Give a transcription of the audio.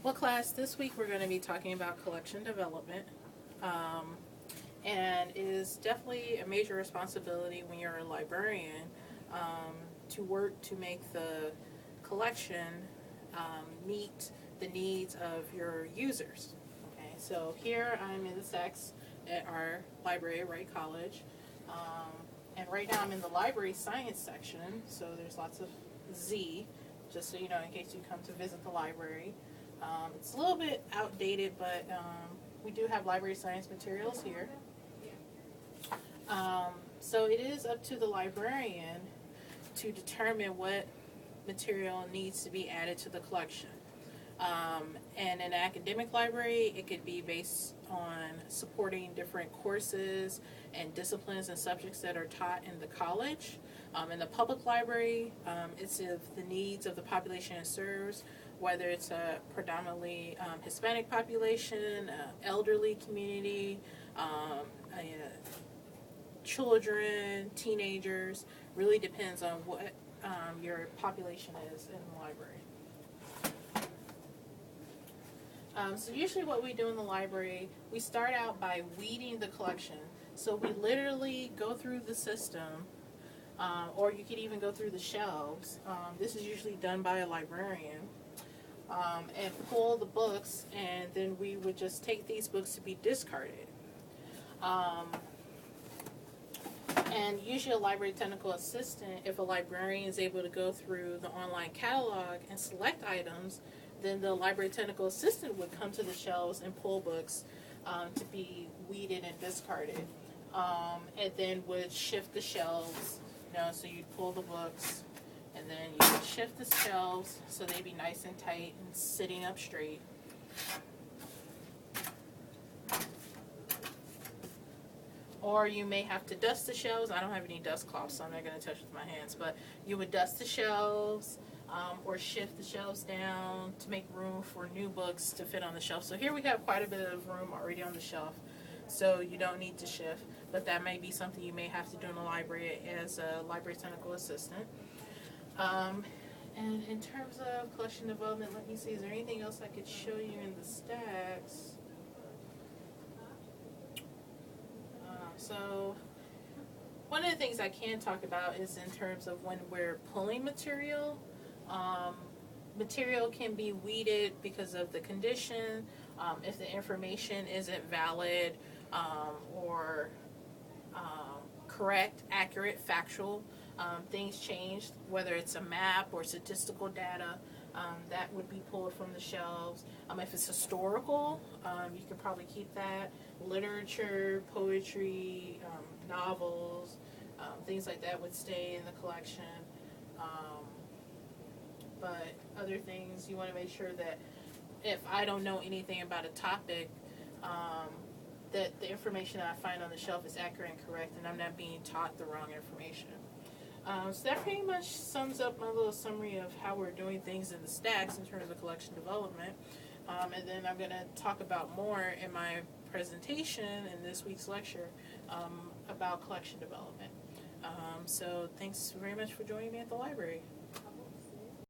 Well, class, this week we're going to be talking about collection development. Um, and it is definitely a major responsibility when you're a librarian to work to make the collection meet the needs of your users. Okay, so here I'm in the stacks at our library at Wright College. Um, and right now I'm in the library science section, so there's lots of Z, just so you know, in case you come to visit the library. It's a little bit outdated, but we do have library science materials here. So it is up to the librarian to determine what material needs to be added to the collection. And in an academic library, it could be based on supporting different courses and disciplines and subjects that are taught in the college. In the public library, it's of the needs of the population it serves, whether it's a predominantly Hispanic population, elderly community, children, teenagers. Really depends on what your population is in the library. So usually what we do in the library, we start out by weeding the collection. So we literally go through the system, or you could even go through the shelves. This is usually done by a librarian. And pull the books, and then we would just take these books to be discarded. And usually a library technical assistant, if a librarian is able to go through the online catalog and select items, then the library technical assistant would come to the shelves and pull books to be weeded and discarded. And then would shift the shelves, so you'd pull the books, and then you would shift the shelves so they'd be nice and tight and sitting up straight. Or you may have to dust the shelves. I don't have any dust cloths, so I'm not going to touch with my hands. But you would dust the shelves or shift the shelves down to make room for new books to fit on the shelf. So here we have quite a bit of room already on the shelf, so you don't need to shift. But that may be something you may have to do in the library as a library technical assistant. And in terms of collection development, let me see, is there anything else I could show you in the stacks? So one of the things I can talk about is in terms of when we're pulling material. Material can be weeded because of the condition, if the information isn't valid or correct, accurate, factual. Things change, whether it's a map or statistical data, that would be pulled from the shelves. If it's historical, you could probably keep that. Literature, poetry, novels, things like that would stay in the collection. But other things, you want to make sure that if I don't know anything about a topic, that the information that I find on the shelf is accurate and correct, and I'm not being taught the wrong information. So that pretty much sums up my little summary of how we're doing things in the stacks in terms of collection development. And then I'm going to talk about more in my presentation in this week's lecture about collection development. So thanks very much for joining me at the library.